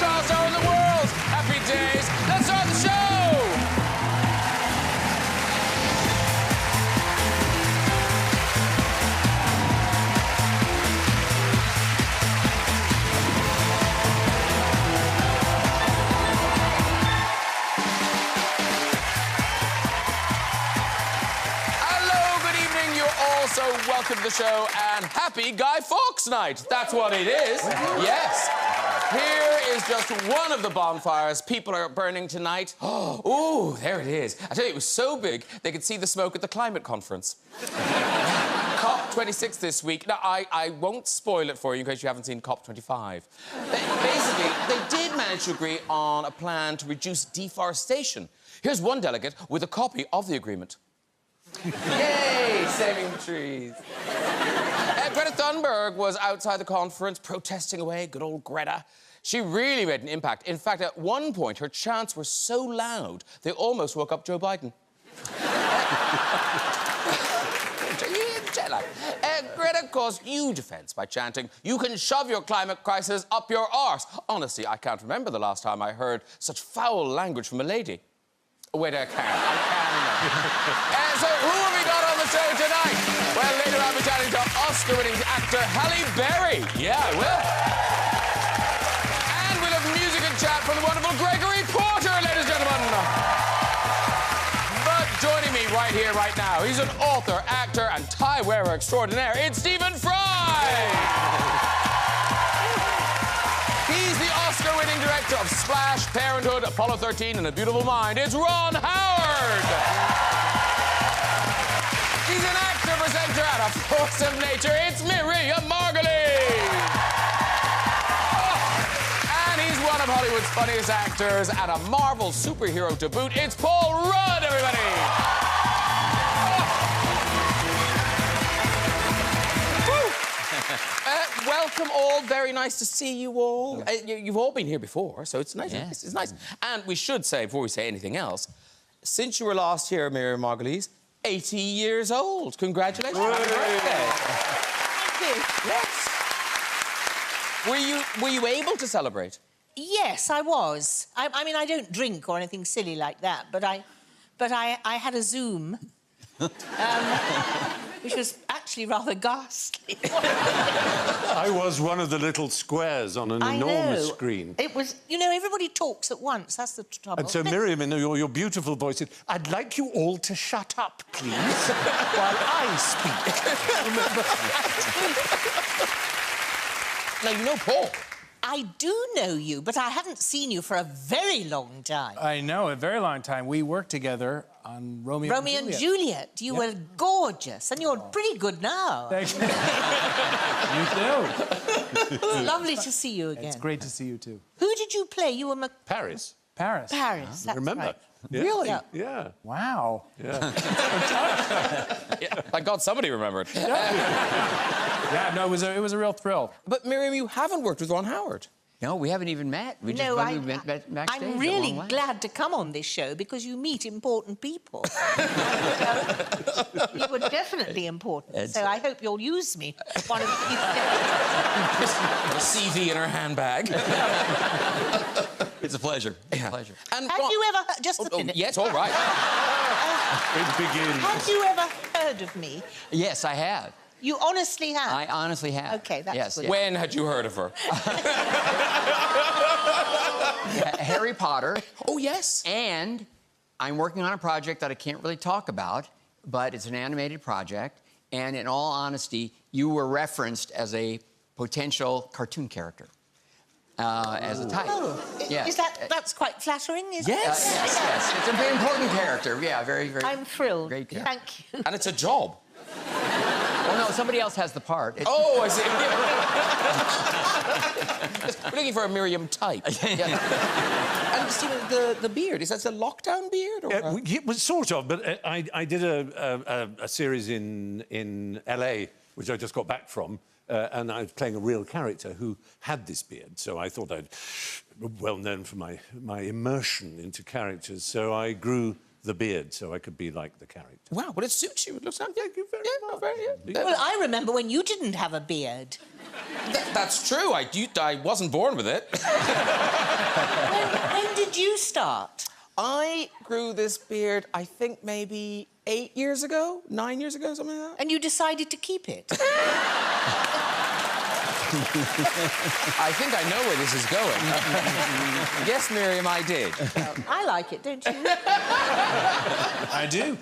child star in the world. Happy days. Let's start the show. So welcome to the show and happy Guy Fawkes night. That's what it is. Yes. Here is just one of the bonfires people are burning tonight. Oh, there it is. I tell you, it was so big they could see the smoke at the climate conference. COP26 this week. Now, I won't spoil it for you in case you haven't seen COP25. Basically, they did manage to agree on a plan to reduce deforestation. Here's one delegate with a copy of the agreement. Yay, saving the trees. Greta Thunberg was outside the conference protesting away, good old Greta. She really made an impact. In fact, at one point, her chants were so loud, they almost woke up Joe Biden. Greta caused huge offence by chanting, "You can shove your climate crisis up your arse." Honestly, I can't remember the last time I heard such foul language from a lady. Wait, I can. So, who have we got on the show tonight? Well, later I'll be chatting to Oscar-winning actor Halle Berry. Yeah, I will. And we'll have music and chat from the wonderful Gregory Porter, ladies and gentlemen. But joining me right here, right now, he's an author, actor, and tie-wearer extraordinaire. It's Stephen Fry. He's the Oscar-winning director of Splash, Parenthood, Apollo 13, and A Beautiful Mind. It's Ron Howard. He's an actor, presenter, and a force of nature. It's Miriam Margolyes. And he's one of Hollywood's funniest actors and a Marvel superhero to boot. It's Paul Rudd, everybody. Welcome all. Very nice to see you all. You've all been here before, so it's nice. Yes. It's nice. And we should say, before we say anything else, since you were last here, Miriam Margolyes, 80 years old. Congratulations. Happy birthday. Thank you. Yes. Were you able to celebrate? Yes, I was. I mean, I don't drink or anything silly like that, but I had a Zoom, which was actually rather ghastly. I was one of the little squares on an enormous screen. It was, you know, everybody talks at once. That's the trouble. And so Miriam, in your beautiful voice, said, "I'd like you all to shut up, please, while I speak." Now, you know Paul. I do know you, but I haven't seen you for a very long time. I know, a very long time. We worked together on Romeo and Juliet. You were gorgeous, and you're pretty good now. Thank you. You too. It's lovely to see you again. It's great to see you too. Who did you play? You were Paris. Paris. Paris, that's Remember? right. Yeah. Really? Yeah. Yeah. Wow. Yeah. Thank God somebody remembered. Yeah, no, it was a real thrill. But, Miriam, you haven't worked with Ron Howard. No, we haven't even met. We just met backstage. I'm really glad to come on this show because you meet important people. You were definitely important, so I hope you'll use me. One of you. A CV in her handbag. It's a pleasure. It's a pleasure. And Have you ever heard... Just a minute. Yes, all right. It begins. Have you ever heard of me? Yes, I have. You honestly have? I honestly have. OK, that's good. When had you heard of her? Harry Potter. Oh, yes. And I'm working on a project that I can't really talk about, but it's an animated project. And in all honesty, you were referenced as a potential cartoon character. As a type. Oh, yeah. That's quite flattering, isn't it? Yes. Yes. It's a very important character. Yeah, very, very. I'm thrilled. Great character. Thank you. And it's a job. Well, no, somebody else has the part. Oh, I see. We're looking for a Miriam type. Yeah. And Stephen, the beard, is that a lockdown beard? Or It was sort of, but I did a series in LA, which I just got back from, and I was playing a real character who had this beard. So I thought I'd well known for my immersion into characters. So I grew the beard so I could be like the character. Wow, well, it suits you. It looks like... Thank you very much. Yeah. Well, I remember when you didn't have a beard. That's true. I wasn't born with it. When did you start? I grew this beard, I think maybe 8 years ago, 9 years ago, something like that. And you decided to keep it? I think I know where this is going. Yes, Miriam, I did. I like it, don't you? I do.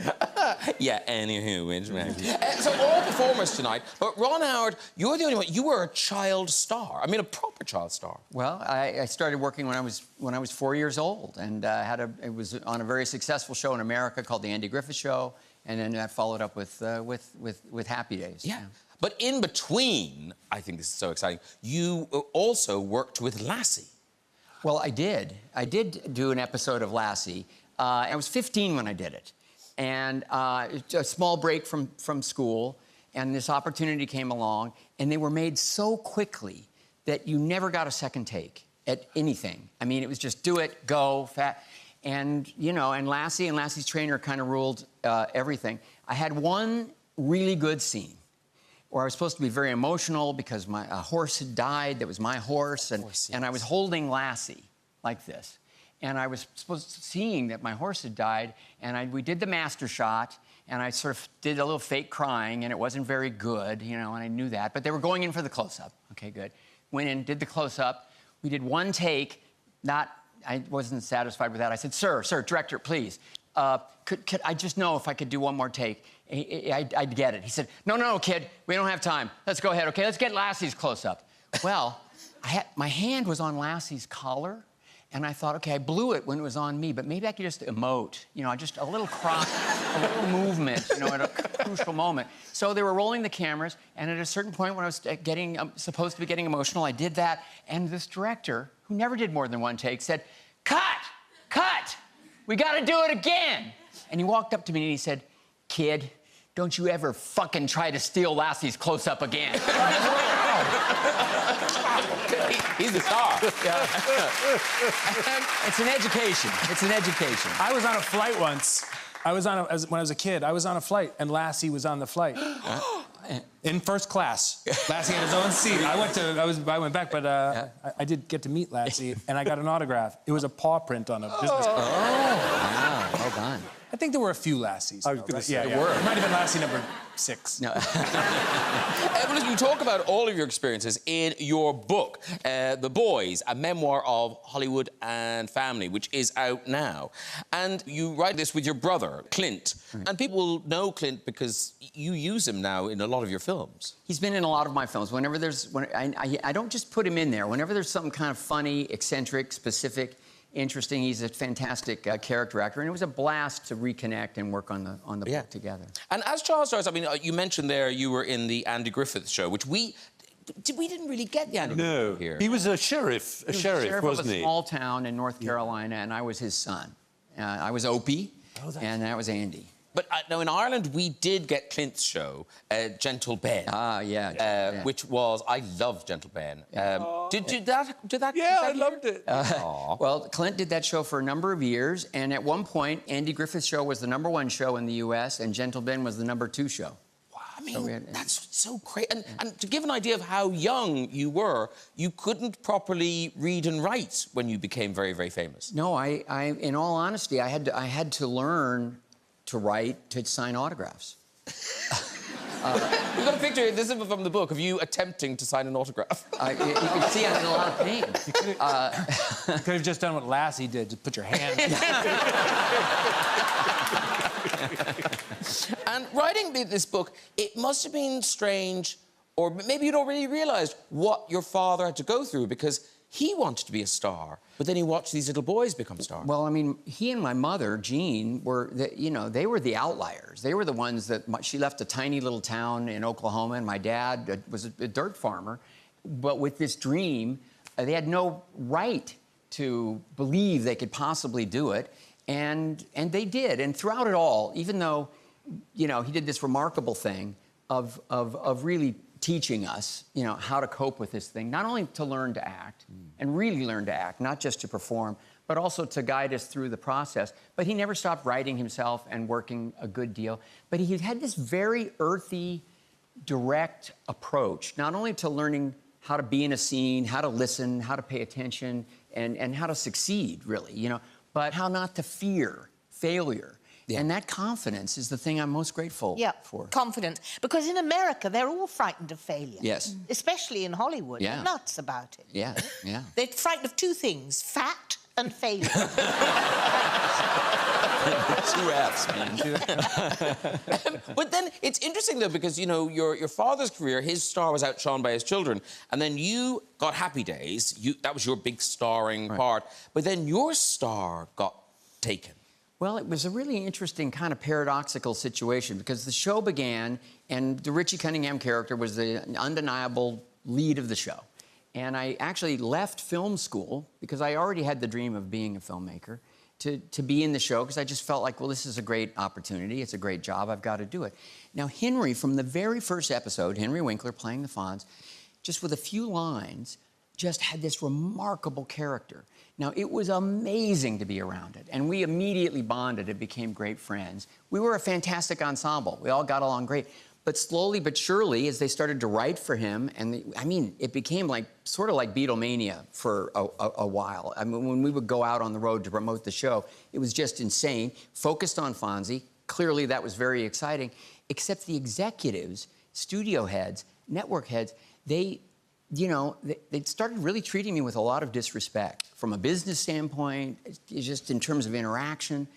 Yeah, anywho, which man. So all performers tonight, but Ron Howard, you're the only one. You were a child star. I mean, a proper child star. Well, I started working when I was 4 years old, and it was on a very successful show in America called The Andy Griffith Show, and then I followed up with Happy Days. Yeah. But in between, I think this is so exciting, you also worked with Lassie. Well, I did. I did do an episode of Lassie. I was 15 when I did it. And a small break from school, and this opportunity came along, and they were made so quickly that you never got a second take at anything. I mean, it was just do it, go, fat. And, you know, and Lassie's trainer kind of ruled everything. I had one really good scene where I was supposed to be very emotional because my horse had died. That was my horse. And I was holding Lassie like this. And I was seeing that my horse had died. And we did the master shot. And I sort of did a little fake crying. And it wasn't very good, you know, and I knew that. But they were going in for the close-up. Okay, good. Went in, did the close-up. We did one take. I wasn't satisfied with that. I said, sir, director, please. Could I just know if I could do one more take? I'd get it. He said, no, kid, we don't have time. Let's go ahead, okay? Let's get Lassie's close-up. Well, my hand was on Lassie's collar, and I thought, okay, I blew it when it was on me, but maybe I could just emote, you know, just a little crop, a little movement, you know, at a crucial moment. So they were rolling the cameras, and at a certain point when I was supposed to be getting emotional, I did that, and this director, who never did more than one take, said, cut! We gotta do it again! And he walked up to me and he said, kid, don't you ever fucking try to steal Lassie's close-up again. He's the star. Yeah. It's an education. It's an education. I was on a flight once. When I was a kid, I was on a flight, and Lassie was on the flight. In first class. Lassie had his own seat. I went back, but I did get to meet Lassie, and I got an autograph. It was a paw print on a business card. Wow, well done. I think there were a few Lassies. I was going to say, there were. It might have been Lassie number 6. No. Evelyn, you talk about all of your experiences in your book, The Boys, a memoir of Hollywood and family, which is out now. And you write this with your brother, Clint. Right. And people will know Clint because you use him now in a lot of your films. He's been in a lot of my films. Whenever I don't just put him in there. Whenever there's something kind of funny, eccentric, specific, interesting, he's a fantastic character actor, and it was a blast to reconnect and work on the book together. And as child stars, I mean, you mentioned there you were in the Andy Griffith Show, which we didn't really get the Andy Griffith here. He was a sheriff, wasn't of a small town in North Carolina, and I was his son. I was Opie, and that was Andy. But now in Ireland, we did get Clint's show, Gentle Ben. Which was, I loved Gentle Ben. Did that? Yeah, I loved it. Well, Clint did that show for a number of years, and at one point, Andy Griffith's show was the #1 show in the U.S., and Gentle Ben was the #2 show. Wow, I mean, that's so great. And to give an idea of how young you were, you couldn't properly read and write when you became very, very famous. No, in all honesty, I had to learn to write, to sign autographs. We've got a picture, this is from the book, of you attempting to sign an autograph. You can see I'm in a lot of pain. You could have just done what Lassie did, just put your hand... And writing this book, it must have been strange, or maybe you don't really realise what your father had to go through, because he wanted to be a star, but then he watched these little boys become stars. Well, I mean, he and my mother, Jean, they were the outliers. They were the ones that... She left a tiny little town in Oklahoma, and my dad was a dirt farmer. But with this dream, they had no right to believe they could possibly do it, and they did. And throughout it all, even though, you know, he did this remarkable thing of really teaching us, you know, how to cope with this thing, not only to learn to act, and really learn to act, not just to perform, but also to guide us through the process. But he never stopped writing himself and working a good deal. But he had this very earthy, direct approach, not only to learning how to be in a scene, how to listen, how to pay attention, and how to succeed, really, you know, but how not to fear failure. Yeah. And that confidence is the thing I'm most grateful for. Confidence. Because in America, they're all frightened of failure. Yes. Especially in Hollywood. Yeah. They're nuts about it. Yeah, yeah. They're frightened of two things, fat and failure. 2 Fs, man. But then it's interesting, though, because, you know, your father's career, his star was outshone by his children, and then you got Happy Days. That was your big starring part. But then your star got taken. Well, it was a really interesting kind of paradoxical situation because the show began and the Richie Cunningham character was the undeniable lead of the show. And I actually left film school because I already had the dream of being a filmmaker to be in the show because I just felt like, well, this is a great opportunity. It's a great job. I've got to do it. Now, Henry, from the very first episode, Henry Winkler playing the Fonz, just with a few lines, just had this remarkable character. Now, it was amazing to be around it, and we immediately bonded and became great friends. We were a fantastic ensemble. We all got along great. But slowly but surely, as they started to write for him, and I mean, it became like sort of like Beatlemania for a while. I mean, when we would go out on the road to promote the show, it was just insane. Focused on Fonzie. Clearly, that was very exciting. Except the executives, studio heads, network heads, they started really treating me with a lot of disrespect from a business standpoint, just in terms of interaction.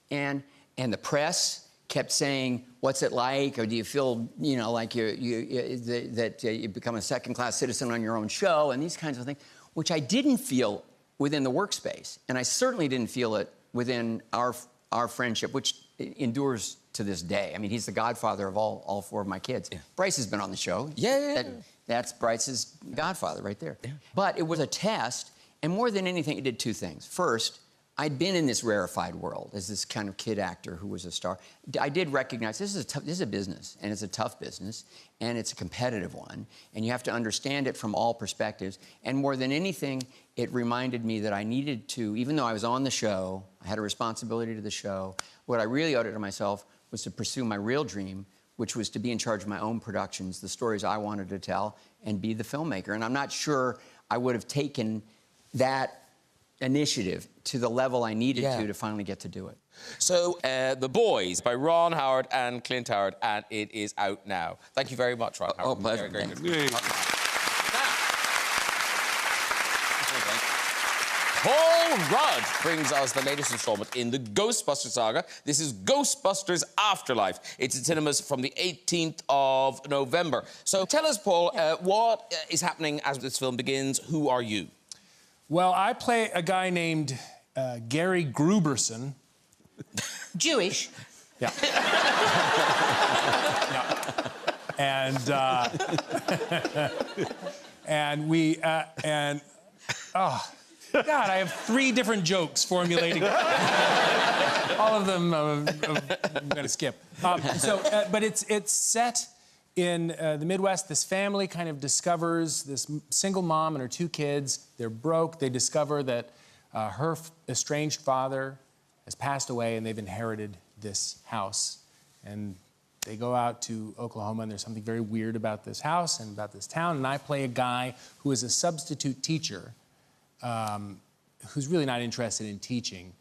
And the press kept saying, what's it like? Or do you feel, you know, like you become a second-class citizen on your own show? And these kinds of things, which I didn't feel within the workspace. And I certainly didn't feel it within our friendship, which endures to this day. I mean, he's the godfather of all 4 of my kids. Yeah. Bryce has been on the show. Yeah. That's Bryce's godfather right there. Yeah. But it was a test, and more than anything, it did 2 things. First, I'd been in this rarefied world as this kind of kid actor who was a star. I did recognize this is a business, and it's a tough business, and it's a competitive one, and you have to understand it from all perspectives. And more than anything, it reminded me that I needed to, even though I was on the show, I had a responsibility to the show, what I really owed it to myself was to pursue my real dream, which was to be in charge of my own productions, the stories I wanted to tell, and be the filmmaker. And I'm not sure I would have taken that initiative to the level I needed to finally get to do it. So, The Boys by Ron Howard and Clint Howard, and it is out now. Thank you very much, Ron Howard. Oh, pleasure. Very good. Paul Rudd brings us the latest installment in the Ghostbusters saga. This is Ghostbusters Afterlife. It's in cinemas from the 18th of November. So tell us, Paul, what is happening as this film begins? Who are you? Well, I play a guy named Gary Gruberson. Jewish. Yeah. Yeah. And we God, I have 3 different jokes formulating. All of them I'm going to skip. But it's set in the Midwest. This family kind of discovers this single mom and her 2 kids. They're broke. They discover that her estranged father has passed away, and they've inherited this house. And they go out to Oklahoma, and there's something very weird about this house and about this town. And I play a guy who is a substitute teacher, who's really not interested in teaching,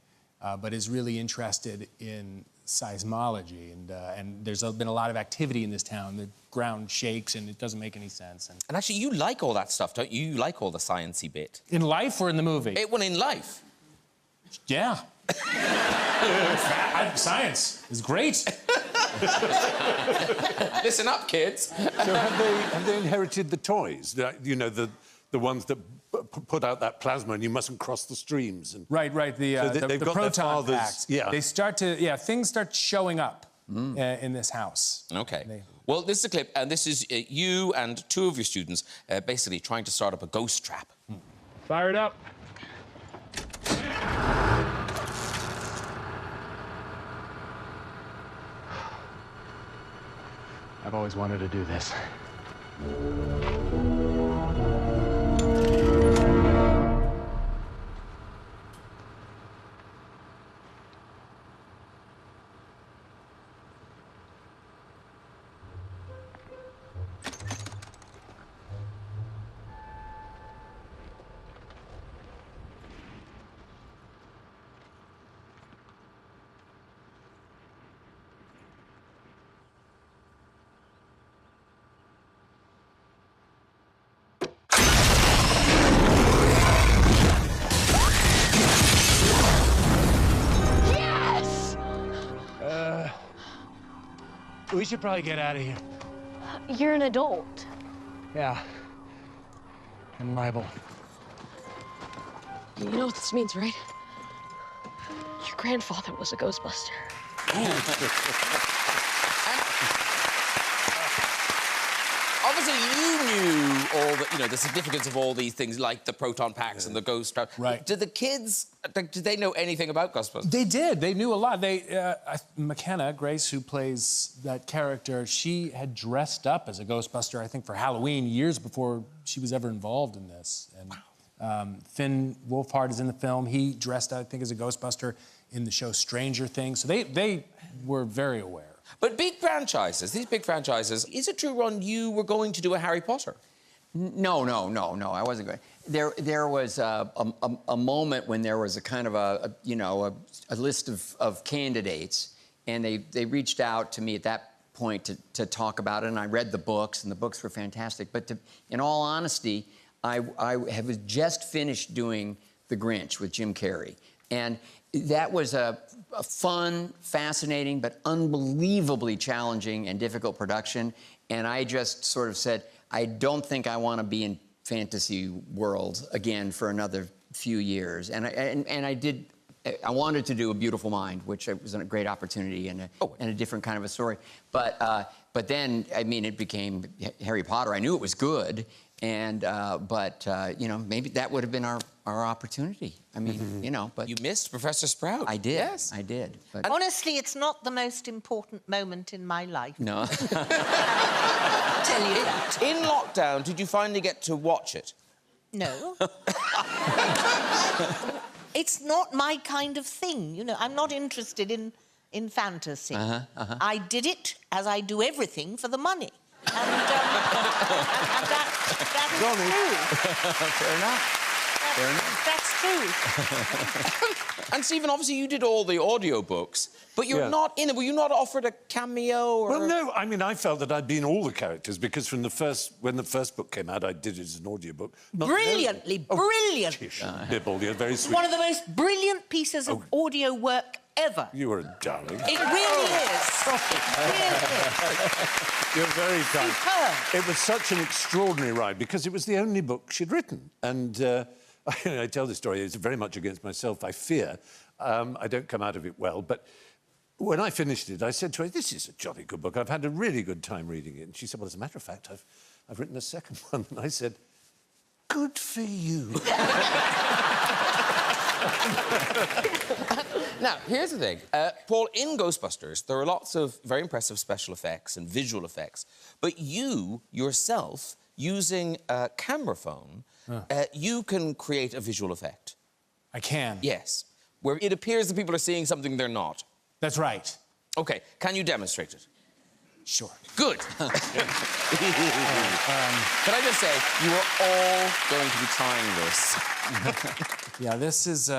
but is really interested in seismology. And there's been a lot of activity in this town. The ground shakes, and it doesn't make any sense. And actually, you like all that stuff, don't you? You like all the science-y bit. In life or in the movie? Well, in life. Yeah. Science is great. Listen up, kids. So have they inherited the toys? You know, the ones that put out that plasma and you mustn't cross the streams. And right. The proton packs. Yeah. They start to, things start showing up in this house. Okay. Well, this is a clip, and this is you and 2 of your students basically trying to start up a ghost trap. Fire it up. I've always wanted to do this. We should probably get out of here. You're an adult. Yeah. I'm liable. You know what this means, right? Your grandfather was a Ghostbuster. Obviously, you knew all the, the significance of all these things, like the proton packs and the ghost stuff. Right. Did the kids, did they know anything about Ghostbusters? They did. They knew a lot. McKenna, Grace, who plays that character, she had dressed up as a Ghostbuster, I think, for Halloween years before she was ever involved in this. And Finn Wolfhard is in the film. He dressed, I think, as a Ghostbuster in the show Stranger Things. So they were very aware. But big franchises, these big franchises, is it true, Ron, you were going to do a Harry Potter? No, I wasn't going. There was a moment when there was a kind of a list of candidates, and they reached out to me at that point to talk about it, and I read the books, and the books were fantastic. But in all honesty, I have just finished doing The Grinch with Jim Carrey, and that was a fun, fascinating, but unbelievably challenging and difficult production. And I just sort of said, I don't think I want to be in fantasy world again for another few years. And I wanted to do A Beautiful Mind, which was a great opportunity and a different kind of a story. But then, I mean, it became Harry Potter. I knew it was good. And, maybe that would have been our opportunity. I mean, but... You missed Professor Sprout. I did. Yes. I did. But... Honestly, it's not the most important moment in my life. No. I'll tell you that. In lockdown, did you finally get to watch it? No. It's not my kind of thing, I'm not interested in fantasy. I did it, as I do everything, for the money. And that is true. Fair enough. That's true. And Stephen, obviously you did all the audiobooks, but you're not in it. Were you not offered a cameo? Or... Well, no. I mean, I felt that I'd been all the characters because when the first book came out, I did it as an audiobook. Brilliantly, brilliant. Bibble, you're very sweet. One of the most brilliant pieces of audio work ever. You were a darling. It really is. It really is. You're very kind. Superb. It was such an extraordinary ride because it was the only book she'd written. And I tell this story, it's very much against myself, I fear. I don't come out of it well. But when I finished it, I said to her, this is a jolly good book. I've had a really good time reading it. And she said, well, as a matter of fact, I've written a second one. And I said, good for you. Now, here's the thing. Paul, in Ghostbusters, there are lots of very impressive special effects and visual effects, but you, yourself, using a camera phone, you can create a visual effect. I can. Yes. Where it appears that people are seeing something they're not. That's right. OK, can you demonstrate it? Sure. Good. Can I just say, you are all going to be trying this. Yeah, this is...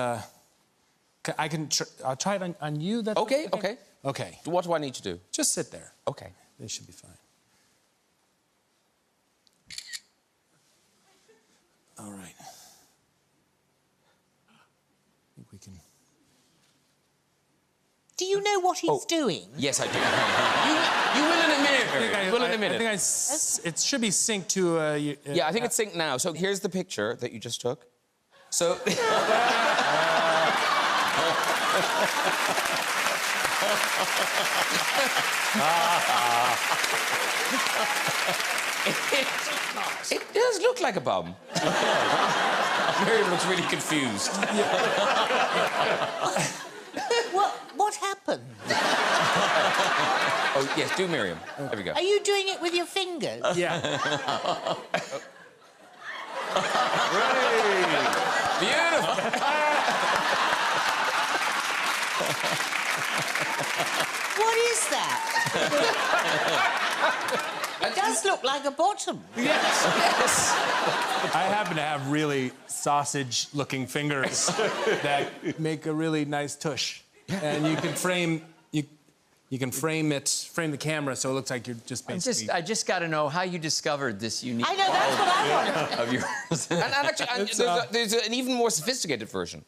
I'll try it on you. That's OK, OK. OK. What do I need to do? Just sit there. OK. They should be fine. All right. I think we can... Do you know what he's doing? Yes, I do. you will in a minute, Harry. You will in a minute. I think it should be synced to... yeah, I think it's synced now. So here's the picture that you just took. So... It does look like a bum. Miriam looks really confused. What happened? Oh, yes, do Miriam. There we go. Are you doing it with your fingers? Yeah. Beautiful. What is that? It does look like a bottom. Yes, yes. I happen to have really sausage-looking fingers that make a really nice tush. And you can frame... You can frame the camera so it looks like you're just basically... I just got to know how you discovered this unique I know, that's what I want. of yours. And actually, there's an even more sophisticated version.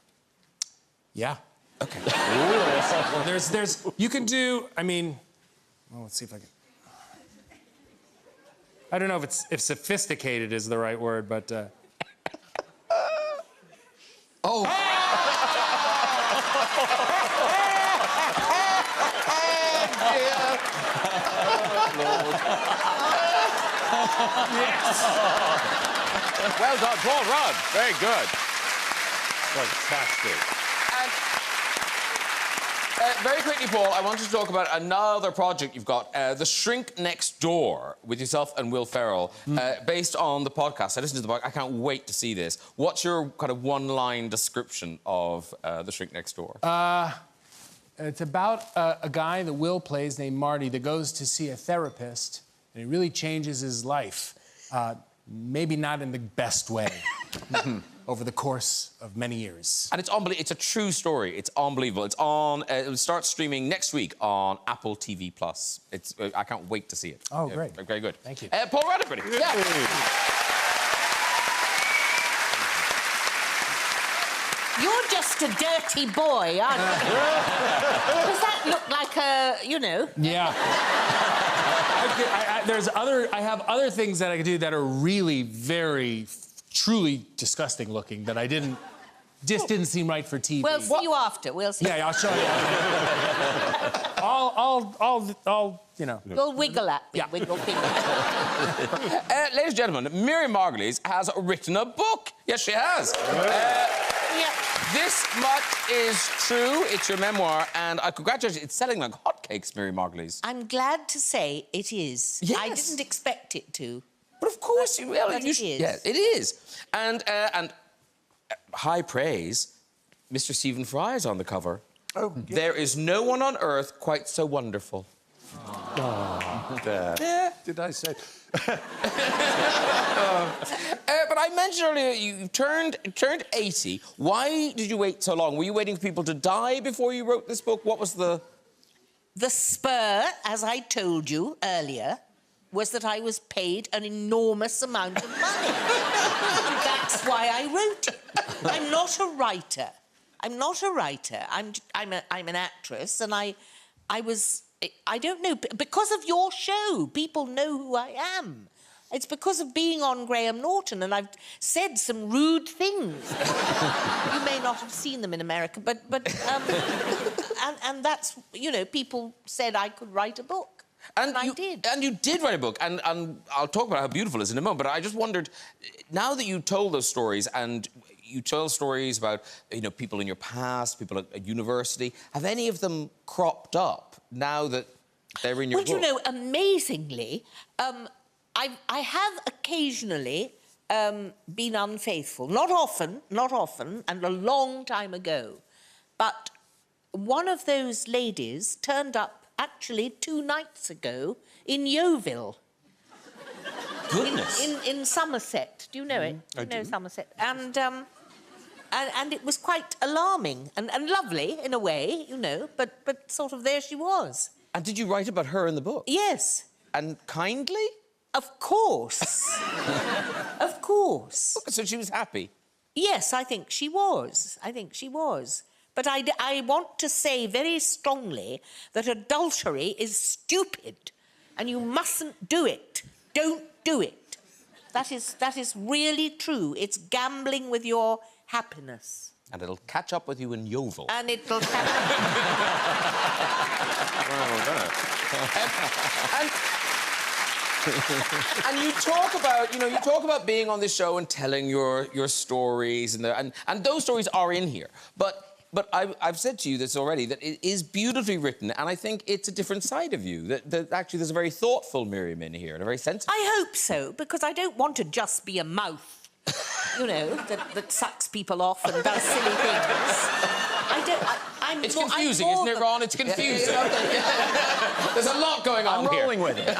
Yeah. Okay. You can do... I mean... Well, let's see if I can... I don't know if sophisticated is the right word, but... Oh! Well done, Paul Rudd. Very good. Fantastic. And very quickly, Paul, I want to talk about another project you've got, The Shrink Next Door, with yourself and Will Ferrell, based on the podcast. I listened to the podcast. I can't wait to see this. What's your kind of one-line description of The Shrink Next Door? It's about a guy that Will plays named Marty that goes to see a therapist, and it really changes his life. Maybe not in the best way. Over the course of many years. And it's unbelievable. It's a true story. It's unbelievable. It's on. It will start streaming next week on Apple TV+. It's. I can't wait to see it. Oh, great. Very good. Thank you. Paul Rudd, everybody. Yeah. You're just a dirty boy, aren't you? Does that look like a, you know? Yeah. I have other things that I could do that are really very, truly disgusting looking that I just didn't seem right for TV. We'll see you after. We'll see. Yeah, I'll show you. I'll, you know. You'll wiggle at me Yeah. with your fingers. Ladies and gentlemen, Miriam Margolyes has written a book. Yes, she has. Yeah. This much is true. It's your memoir, and I congratulate you. It's selling like hotcakes, Miriam Margolyes. I'm glad to say it is. Yes. I didn't expect it to. But of course, you will. But it is. Yeah, it is. And high praise, Mr. Stephen Fry is on the cover. Oh, yeah. There is no one on earth quite so wonderful. There. Yeah. Did I say? But I mentioned earlier you turned 80. Why did you wait so long? Were you waiting for people to die before you wrote this book? What was the... The spur, as I told you earlier, was that I was paid an enormous amount of money. That's why I wrote it. I'm not a writer. I'm not a writer. I'm an actress, and I don't know, because of your show, people know who I am. It's because of being on Graham Norton, and I've said some rude things. You may not have seen them in America, and that's, you know, people said I could write a book. And I did. And you did write a book, and I'll talk about how beautiful it is in a moment, but I just wondered, now that you told those stories, and you tell stories about, you know, people in your past, people at university, have any of them cropped up now that they're in your book? Well, you know, amazingly, I have occasionally been unfaithful. Not often, and a long time ago. But one of those ladies turned up actually 2 nights ago in Yeovil. Goodness. In Somerset. Do you know it? I do. You know Somerset. And it was quite alarming and lovely in a way, you know, but sort of there she was. And did you write about her in the book? Yes. And kindly? Of course. Of course. So she was happy? Yes, I think she was. But I want to say very strongly that adultery is stupid and you mustn't do it. Don't do it. That is really true. It's gambling with your happiness. And it'll catch up with you in Yeovil. And it'll catch And you talk about, you know, you talk about being on this show and telling your stories, and those stories are in here. But I've said to you this already, that it is beautifully written, and I think it's a different side of you. That actually there's a very thoughtful Miriam in here, and a very sensitive. I hope so, because I don't want to just be a mouth, you know, that sucks people off and does silly things. It's confusing, isn't it, Ron? It's confusing. Yeah. There's a lot going on here. I'm rolling with it. No,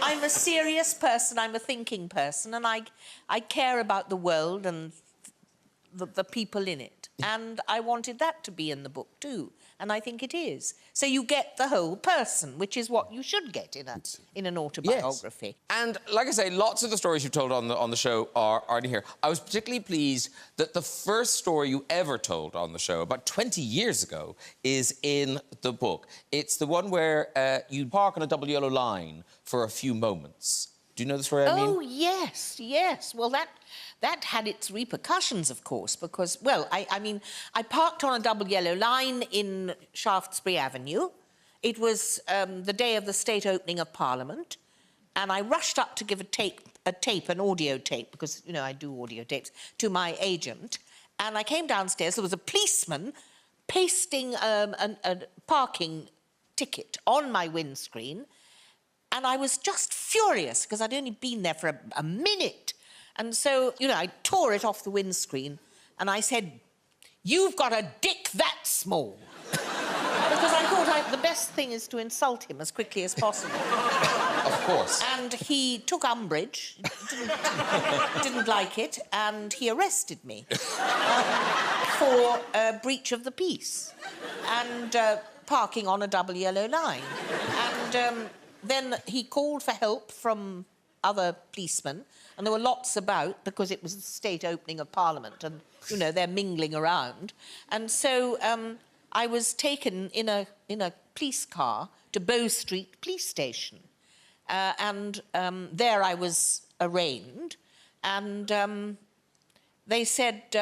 I'm a serious person. I'm a thinking person, and I care about the world and the people in it. And I wanted that to be in the book too. and I think it is. So you get the whole person, which is what you should get in an autobiography. Yes. And like I say, lots of the stories you've told on the show are in here. I was particularly pleased that the first story you ever told on the show, about 20 years ago, is in the book. It's the one where you park on a double yellow line for a few moments. Do you know the story I mean? Oh, yes, yes. Well, that had its repercussions, of course, because, well, I mean, I parked on a double yellow line in Shaftesbury Avenue. It was the day of the state opening of Parliament, and I rushed up to give an audio tape, because, you know, I do audio tapes, to my agent, and I came downstairs. There was a policeman pasting a parking ticket on my windscreen, and I was just furious, because I'd only been there for a minute. And so, you know, I tore it off the windscreen, and I said, "You've got a dick that small." Because I thought the best thing is to insult him as quickly as possible. Of course. And he took umbrage, didn't like it, and he arrested me for breach of the peace and parking on a double yellow line. And then he called for help from other policemen, and there were lots about because it was the state opening of Parliament, and, you know, they're mingling around. And so I was taken in a police car to Bow Street Police Station. And there I was arraigned, and they said,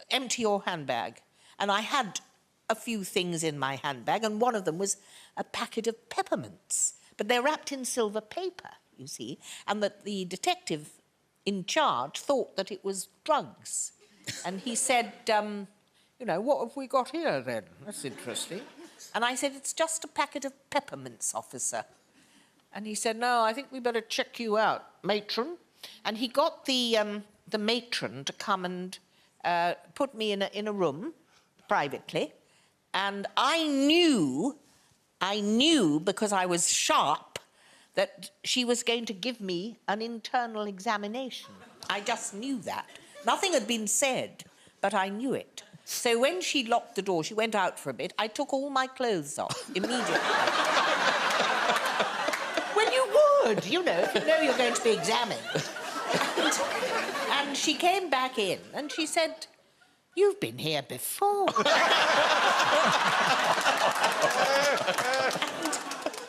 "Empty your handbag." And I had a few things in my handbag, and one of them was a packet of peppermints. But they're wrapped in silver paper, you see, and that the detective in charge thought that it was drugs. And he said, "You know, what have we got here, then? That's interesting." And I said, "It's just a packet of peppermints, officer." And he said, "No, I think we better check you out, matron." And he got the matron to come and put me in a room privately. And I knew, because I was sharp, that she was going to give me an internal examination. I just knew that. Nothing had been said, but I knew it. So when she locked the door, she went out for a bit, I took all my clothes off immediately. Well, you would, you know, if you know you're going to be examined. And she came back in and she said, "You've been here before." And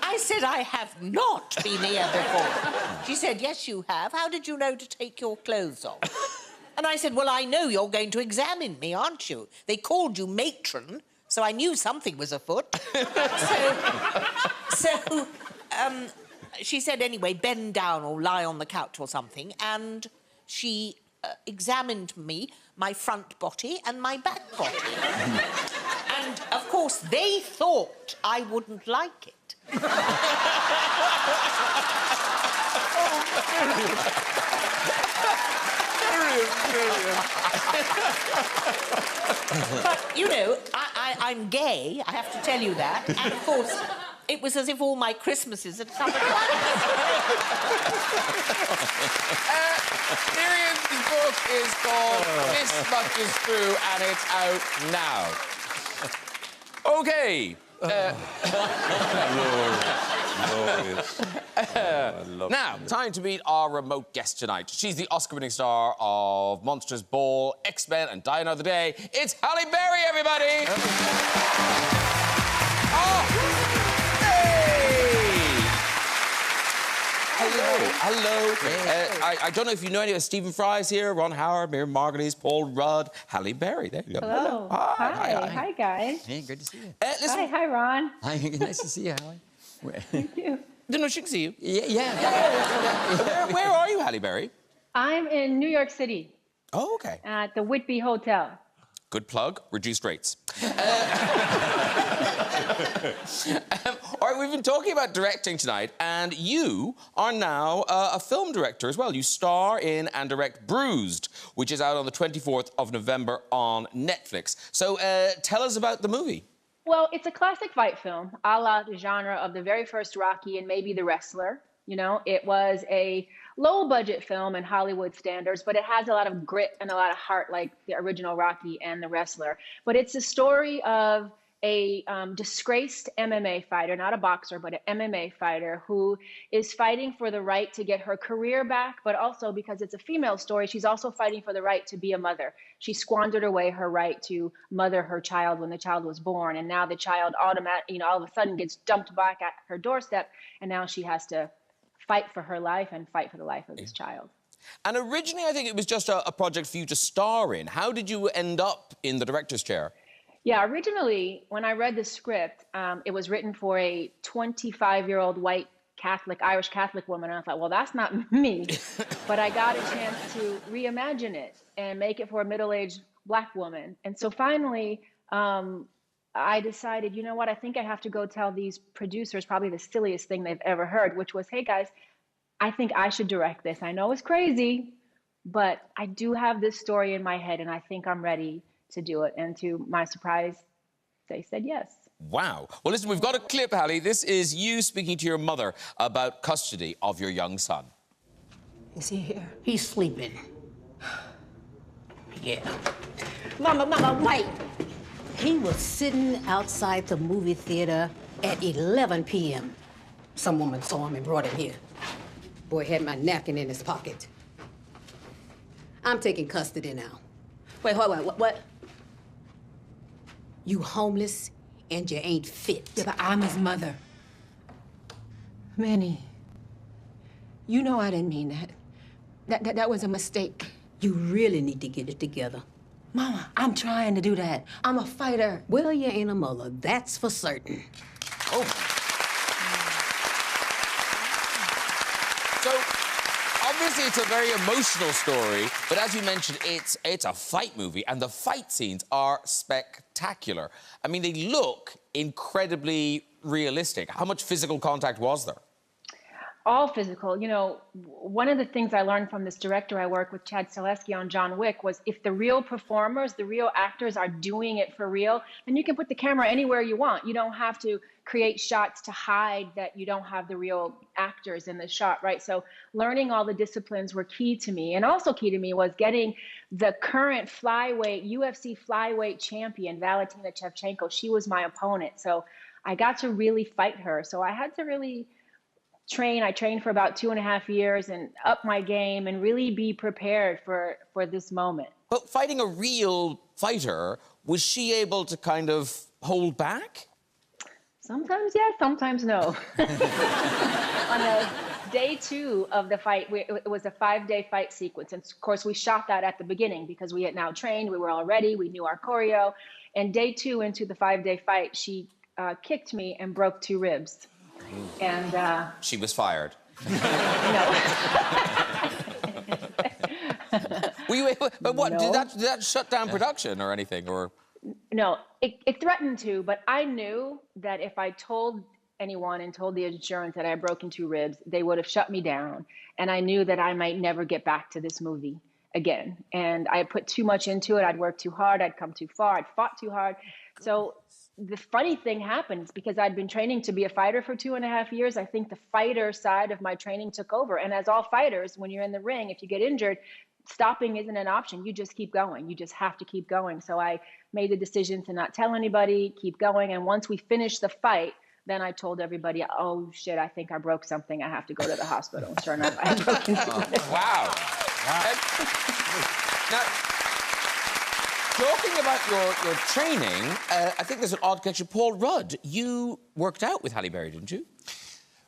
I said, "I have not been here before." She said, "Yes, you have. How did you know to take your clothes off?" And I said, "Well, I know you're going to examine me, aren't you? They called you matron, so I knew something was afoot." So she said, "Anyway, bend down or lie on the couch or something." And she examined me, my front body and my back body. And, of course, they thought I wouldn't like it. But, you know, I'm gay, I have to tell you that. And, of course, it was as if all my Christmases had come at once. Miriam's book is called This Much Is True, and it's out now. OK. Now, time to meet our remote guest tonight. She's the Oscar-winning star of Monsters Ball, X-Men and Die Another Day. It's Halle Berry, everybody! Oh! Hello. I don't know if you know any of Stephen Fry's here, Ron Howard, Miriam Margolyes, Paul Rudd, Halle Berry. There you go. Hello. Hi, guys. Hey, good to see you. Hi, Ron. Hi, nice to see you, Hallie. Thank you. No, she can see you. Yeah. Where are you, Halle Berry? I'm in New York City Oh, OK. at the Whitby Hotel. Good plug, reduced rates. All right, we've been talking about directing tonight, and you are now a film director as well. You star in and direct Bruised, which is out on the 24th of November on Netflix. So tell us about the movie. Well, it's a classic fight film, a la the genre of the very first Rocky and maybe The Wrestler. You know, it was a low-budget film in Hollywood standards, but it has a lot of grit and a lot of heart like the original Rocky and The Wrestler. But it's a story of a disgraced MMA fighter, not a boxer, but an MMA fighter who is fighting for the right to get her career back, but also because it's a female story, she's also fighting for the right to be a mother. She squandered away her right to mother her child when the child was born, and now the child all of a sudden gets dumped back at her doorstep, and now she has to fight for her life and fight for the life of this child. And originally, I think it was just a project for you to star in. How did you end up in the director's chair? Yeah, originally, when I read the script, it was written for a 25-year-old white Catholic, Irish Catholic woman. And I thought, well, that's not me. But I got a chance to reimagine it and make it for a middle-aged Black woman. And so finally, I decided, you know what, I think I have to go tell these producers probably the silliest thing they've ever heard, which was, hey, guys, I think I should direct this. I know it's crazy, but I do have this story in my head, and I think I'm ready to do it. And to my surprise, they said yes. Wow. Well, listen, we've got a clip, Halle. This is you speaking to your mother about custody of your young son. Is he here? He's sleeping. Yeah. Mama, wait. He was sitting outside the movie theater at 11 p.m. Some woman saw him and brought him here. Boy had my napkin in his pocket. I'm taking custody now. Wait, what? You homeless and you ain't fit. Yeah, but I'm his mother. Manny, you know I didn't mean that. That was a mistake. You really need to get it together. Mama, I'm trying to do that. I'm a fighter. Well, you ain't a mother, that's for certain. Oh. So, obviously, it's a very emotional story, but as you mentioned, it's a fight movie, and the fight scenes are spectacular. I mean, they look incredibly realistic. How much physical contact was there? All physical. You know, one of the things I learned from this director I work with, Chad Stileski, on John Wick, was if the real performers, the real actors are doing it for real, then you can put the camera anywhere you want. You don't have to create shots to hide that you don't have the real actors in the shot, right? So learning all the disciplines were key to me. And also key to me was getting the current flyweight, UFC flyweight champion, Valentina Shevchenko. She was my opponent. So I got to really fight her. So I had to really train. I trained for about 2.5 years and up my game and really be prepared for this moment. But fighting a real fighter, was she able to kind of hold back? Sometimes yes, sometimes no. On day 2 of the fight, it was a 5-day fight sequence. And of course, we shot that at the beginning because we had now trained, we were all ready, we knew our choreo. And day 2 into the 5-day fight, she kicked me and broke 2 ribs. And she was fired. No. Were you able, but what, No. did that shut down production or anything, or? No, it threatened to, but I knew that if I told anyone and told the insurance that I had broken 2 ribs, they would have shut me down. And I knew that I might never get back to this movie again. And I had put too much into it. I'd worked too hard. I'd come too far. I'd fought too hard. So the funny thing happens, because I'd been training to be a fighter for 2.5 years, I think the fighter side of my training took over. And as all fighters, when you're in the ring, if you get injured, stopping isn't an option. You just keep going. You just have to keep going. So I made the decision to not tell anybody, keep going. And once we finished the fight, then I told everybody, oh, shit, I think I broke something. I have to go to the hospital. Sure enough, I had broken something. Wow. Now, talking about your training, I think there's an odd connection. Paul Rudd, you worked out with Halle Berry, didn't you?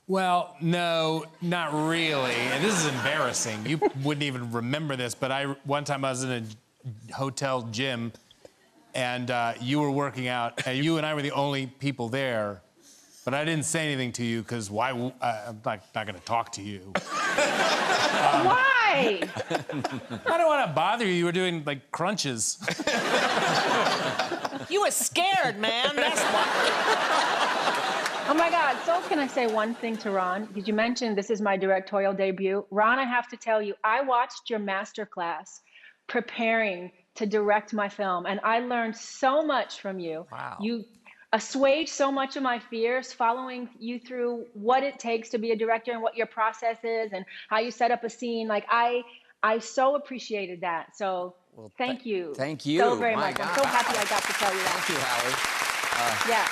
Well, no, not really. And this is embarrassing. You wouldn't even remember this, but one time I was in a hotel gym, and you were working out, and you and I were the only people there. But I didn't say anything to you because why? I'm not going to talk to you. Why? I don't want to bother you. You were doing like crunches. You were scared, man. That's why. Oh my God. So can I say one thing to Ron? Because you mentioned this is my directorial debut. Ron, I have to tell you, I watched your masterclass preparing to direct my film, and I learned so much from you. Wow. You assuage so much of my fears, following you through what it takes to be a director and what your process is and how you set up a scene. Like I so appreciated that. So thank you. Thank you. So very My much. God. I'm so happy I got to tell you that. Thank you, Hallie. Yeah.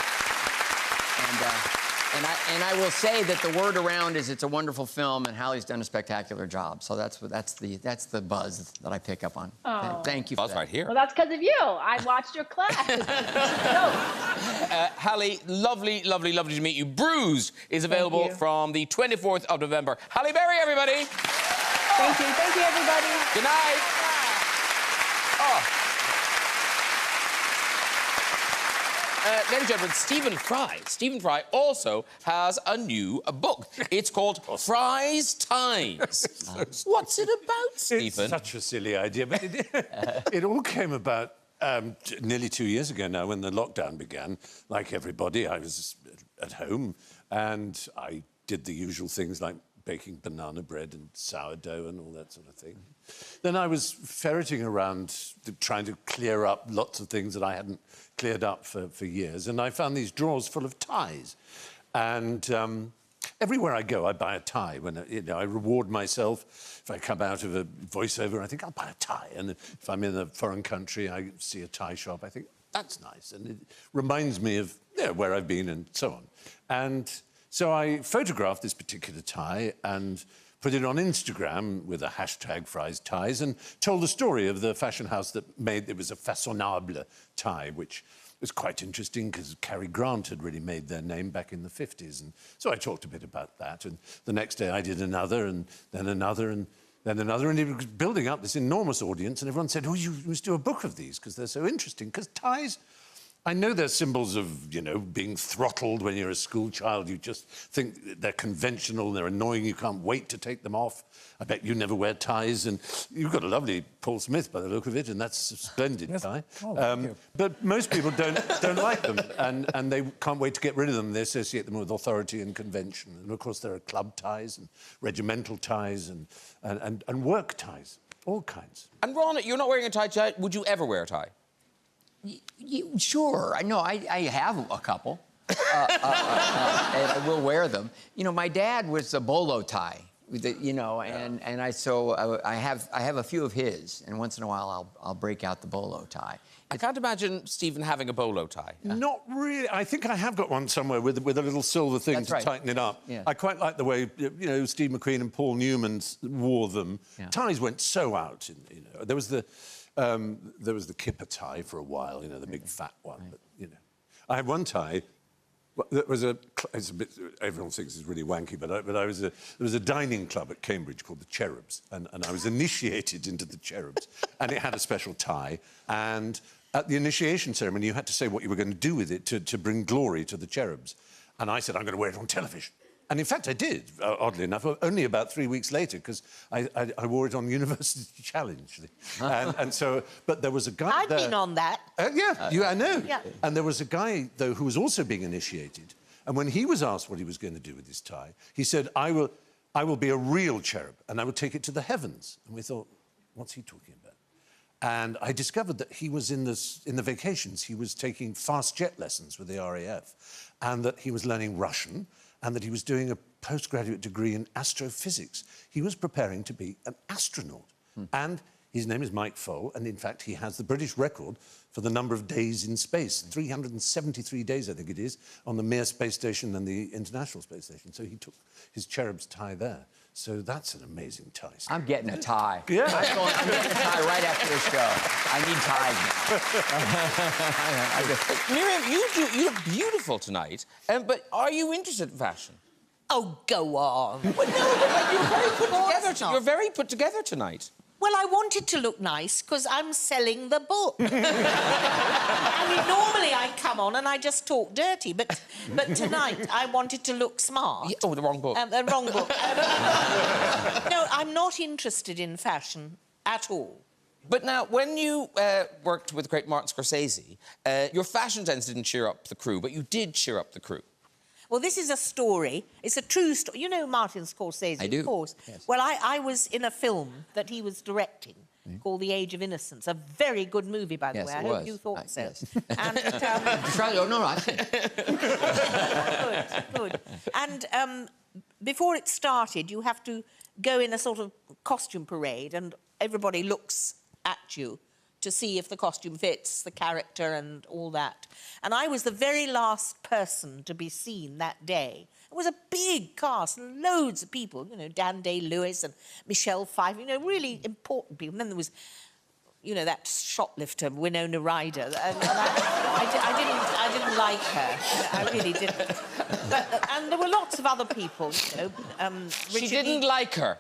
And I will say that the word around is it's a wonderful film, and Halle's done a spectacular job. So that's the buzz that I pick up on. Oh. Thank you. For Buzz that. right here. Well, that's because of you. I watched your class. Halle, lovely, lovely, lovely to meet you. Bruised is available you. from the 24th of November. Halle Berry, everybody. Thank you. Thank you, everybody. Good night. Oh. Ladies and gentlemen, Stephen Fry also has a new book. It's called Fry's Ties. What's it about, Stephen? It's such a silly idea, but it all came about nearly 2 years ago now when the lockdown began. Like everybody, I was at home and I did the usual things like baking banana bread and sourdough and all that sort of thing. Then I was ferreting around trying to clear up lots of things that I hadn't cleared up for years, and I found these drawers full of ties. And everywhere I go, I buy a tie. When I reward myself. If I come out of a voiceover, I think I'll buy a tie. And if I'm in a foreign country, I see a tie shop, I think that's nice, and it reminds me of where I've been and so on. And so I photographed this particular tie and put it on Instagram with a hashtag Fry's Ties and told the story of the fashion house that made... It was a fashionable tie, which was quite interesting because Cary Grant had really made their name back in the 50s. And so I talked a bit about that. And the next day I did another and then another and then another. And it was building up this enormous audience. And everyone said, oh, you must do a book of these because they're so interesting. Because ties... I know they're symbols of, being throttled when you're a school child. You just think they're conventional, they're annoying, you can't wait to take them off. I bet you never wear ties, and you've got a lovely Paul Smith by the look of it, and that's a splendid tie. Oh, but most people don't like them, and they can't wait to get rid of them. They associate them with authority and convention. And, of course, there are club ties and regimental ties and work ties, all kinds. And Ron, you're not wearing a tie tonight. Would you ever wear a tie? Sure. I have a couple. And I will wear them. My dad was a bolo tie, and I have a few of his, and once in a while I'll break out the bolo tie. I can't imagine Stephen having a bolo tie. Not really. I think I have got one somewhere with a little silver thing to tighten it up. Yeah. I quite like the way, Steve McQueen and Paul Newman wore them. Yeah. Ties went so out. There was the kipper tie for a while, the big fat one. But, I had one tie that was it's a bit, everyone thinks it's really wanky, but there was a dining club at Cambridge called the Cherubs, and I was initiated into the Cherubs, and it had a special tie, and at the initiation ceremony, you had to say what you were going to do with it to bring glory to the Cherubs. And I said, I'm going to wear it on television. And in fact, I did, oddly enough, only about 3 weeks later, because I wore it on University Challenge. and so, but there was a guy I've there... been on that. I know. Yeah. And there was a guy, though, who was also being initiated. And when he was asked what he was going to do with his tie, he said, I will be a real cherub, and I will take it to the heavens. And we thought, what's he talking about? And I discovered that he was in the vacations, he was taking fast jet lessons with the RAF, and that he was learning Russian, and that he was doing a postgraduate degree in astrophysics. He was preparing to be an astronaut. And his name is Mike Foale, and in fact, he has the British record for the number of days in space. 373 days, I think it is, on the Mir Space Station and the International Space Station. So he took his cherub's tie there. So that's an amazing tie. I'm getting a tie. Yeah. I'm getting a tie right after this show. I need ties now. Miriam, you look beautiful tonight, but are you interested in fashion? Oh, go on. Well, no, but you're very put together. You're very put together tonight. Well, I wanted to look nice because I'm selling the book. I mean, normally I come on and I just talk dirty, but tonight I wanted to look smart. Oh, the wrong book. The wrong book. No, I'm not interested in fashion at all. But now, when you worked with the great Martin Scorsese, your fashion sense didn't cheer up the crew, but you did cheer up the crew. Well, this is a story. It's a true story. You know Martin Scorsese, I do. Of course. Yes. Well, I was in a film that he was directing called The Age of Innocence. A very good movie, by the way. I hope you thought so. Yes. And, good. And before it started, you have to go in a sort of costume parade, and everybody looks at you to see if the costume fits the character and all that. And I was the very last person to be seen that day. It was a big cast, and loads of people, you know, Dan Day-Lewis and Michelle Pfeiffer, you know, really important people. And then there was, you know, that shoplifter, Winona Ryder. And I didn't like her. I really didn't. But, and there were lots of other people, you know. She didn't like her.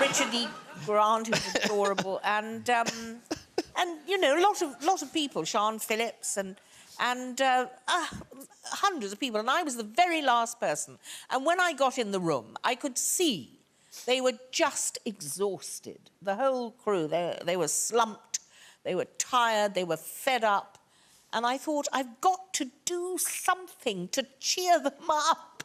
Richard E. Grant, who was adorable, and you know, a lot of people, Sian Phillips and hundreds of people, and I was the very last person. And when I got in the room, I could see they were just exhausted. The whole crew, they were slumped, they were tired, they were fed up, and I thought, I've got to do something to cheer them up,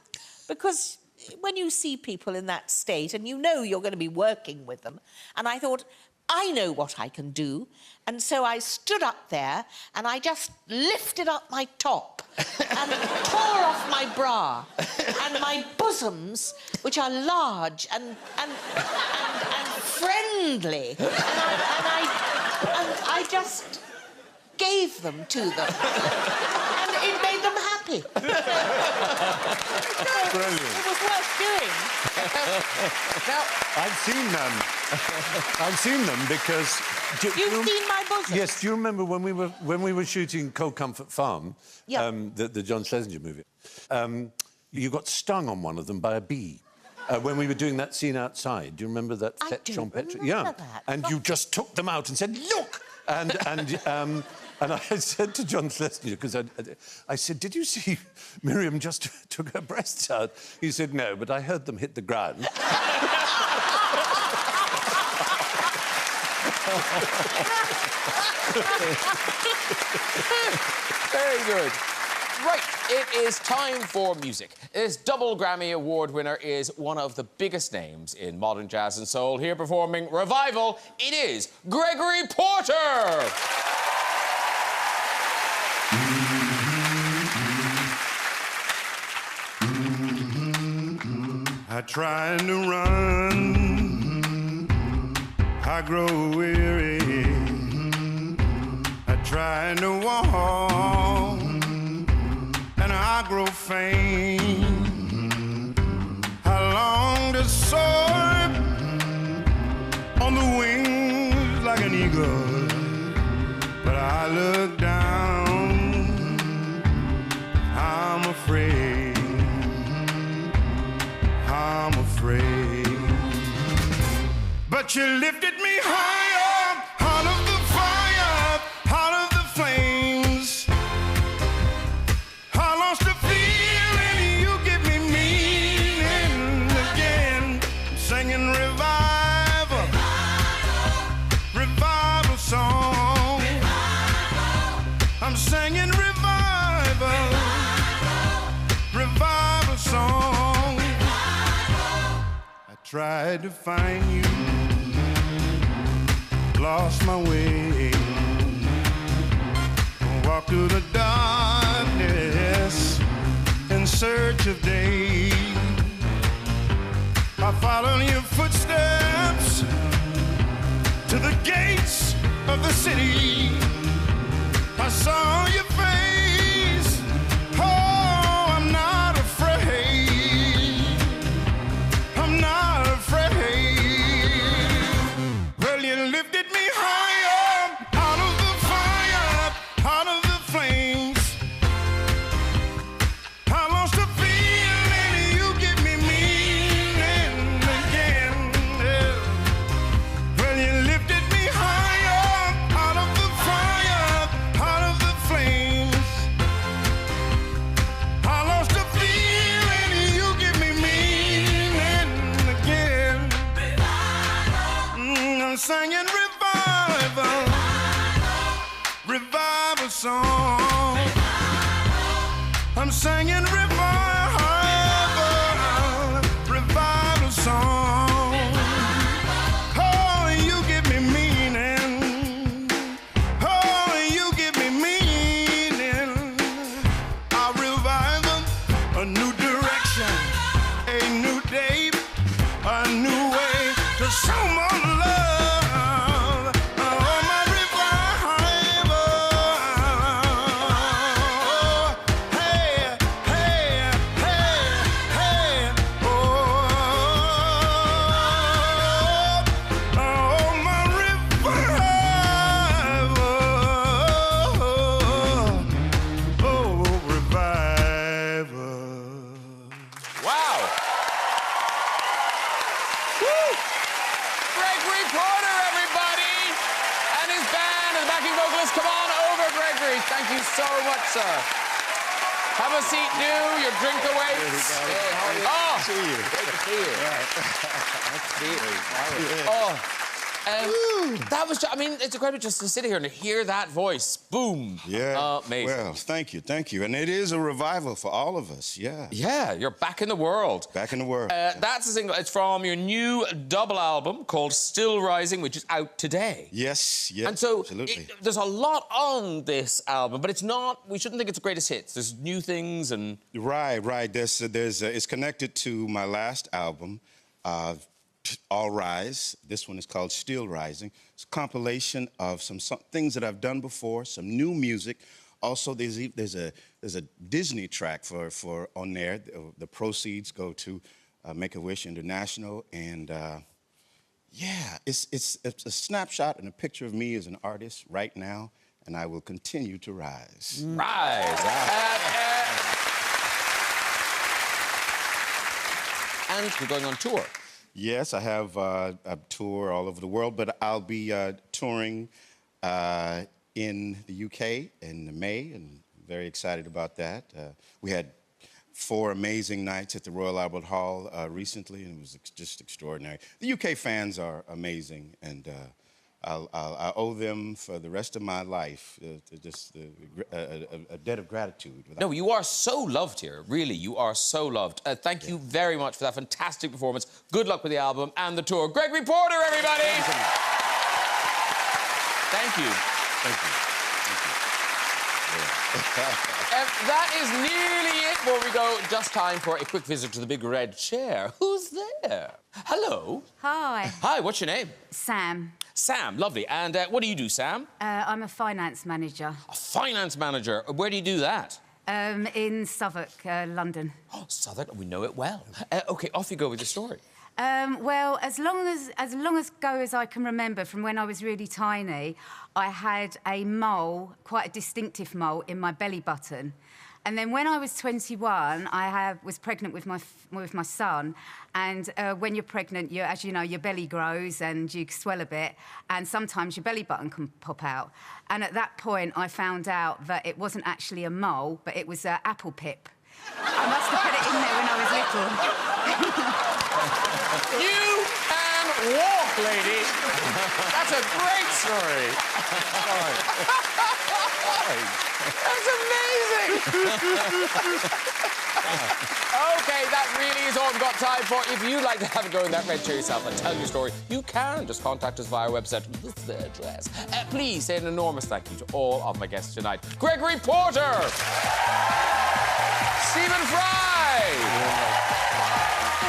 because when you see people in that state and you know you're going to be working with them, and I thought, I know what I can do. And so I stood up there and I just lifted up my top and tore off my bra and my bosoms, which are large and friendly, and I just gave them to them. And it made them happy. Brilliant. It was worth doing. Now, I've seen them because... You've seen my bosom? Yes, do you remember when we were shooting Cold Comfort Farm, yeah. the John Schlesinger movie, you got stung on one of them by a bee. When we were doing that scene outside, do you remember that? I don't remember that. And you just took them out and said, look! And I said to John Schlesinger, because I said, did you see Miriam just took her breasts out? He said, no, but I heard them hit the ground. Very good. Right, it is time for music. This double Grammy Award winner is one of the biggest names in modern jazz and soul. Here performing Revival, it is Gregory Porter! I try to run, I grow weary. I try to walk, and I grow faint. I long to soar on the wings like an eagle, but I look down, I'm afraid. I'm afraid. But you lifted me higher, out of the fire, out of the flames. I lost a feeling, you give me meaning again. Singing revival, revival song. I'm singing revival, revival song. Tried to find you, lost my way, walked through the darkness in search of day. I followed your footsteps to the gates of the city. I saw your face, oh, I'm not afraid, I'm not afraid. Well, you lifted me higher, out of the fire, out of the flames. I lost a feeling, you give me meaning again. Yeah. Well, you lifted me higher, out of the fire, out of the flames. I lost a feeling, you give me meaning again. I'm singing revival, revival song. I'm singing revival, revival song. Oh, you give me meaning. Oh, you give me meaning. A revival, a new direction, a new day, a new way to show more love. Oh, Gregory Porter, everybody! And his band and the backing vocalist. Come on over, Gregory. Thank you so much, sir. Have a seat, new. Your drink awaits. Hey, how are you? Oh, See you. great to see you. Nice to see you. Oh, that was, I mean, it's incredible just to sit here and hear that voice. Boom. Yeah. Amazing. Well, thank you, thank you. And it is a revival for all of us, yeah. Yeah, you're back in the world. Back in the world. That's a single. It's from your new double album called Still Rising, which is out today. Yes, yes, And so absolutely. there's a lot on this album, but it's not, we shouldn't think it's the greatest hits. There's new things and... Right. It's connected to my last album, All Rise. This one is called Still Rising. It's a compilation of some things that I've done before, some new music. Also, there's a Disney track for on there. The proceeds go to Make-A-Wish International, and yeah, it's a snapshot and a picture of me as an artist right now, and I will continue to rise. Rise. And you're going on tour. Yes, I have a tour all over the world, but I'll be touring in the UK in May, and I'm very excited about that. We had 4 amazing nights at the Royal Albert Hall recently, and it was just extraordinary. The UK fans are amazing, and I owe them for the rest of my life a debt of gratitude. No, you are so loved here. Really, you are so loved. Thank you very much for that fantastic performance. Good luck with the album and the tour. Gregory Porter, everybody! Thank you. Thank you. That is nearly it. Before we go, just time for a quick visit to the big red chair. Who's there? Hello. Hi. Hi, what's your name? Sam. Sam, lovely. And what do you do, Sam? I'm a finance manager. A finance manager. Where do you do that? In Southwark, London. Oh, Southwark, we know it well. OK, off you go with the story. Well, as long ago as I can remember, from when I was really tiny, I had a mole, quite a distinctive mole, in my belly button. And then when I was 21, I was pregnant with my son. And when you're pregnant, as you know, your belly grows and you swell a bit, and sometimes your belly button can pop out. And at that point, I found out that it wasn't actually a mole, but it was an apple pip. I must have put it in there when I was little. You can walk, lady. That's a great story. That's amazing. OK, that really is all we've got time for. If you'd like to have a go in that red chair yourself and tell your story, you can. Just contact us via our website with the address. Please say an enormous thank you to all of my guests tonight. Gregory Porter. Stephen Fry.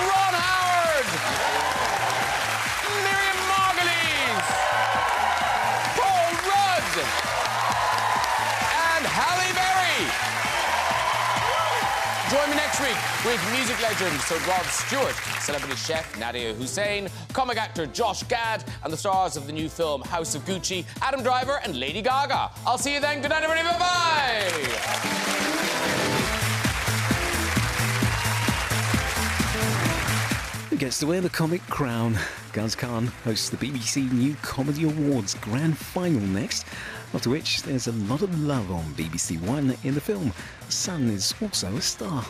Ron Howard. Miriam Margolyes. Paul Rudd. And Halle Berry. Join me next week with music legend Sir Rod Stewart, celebrity chef Nadia Hussain, comic actor Josh Gad, and the stars of the new film House of Gucci, Adam Driver and Lady Gaga. I'll see you then. Good night, everybody. Bye-bye. Who gets to wear the comic crown? Guz Khan hosts the BBC New Comedy Awards Grand Final next, after which there's a lot of love on BBC One in the film. The Sun is also a star.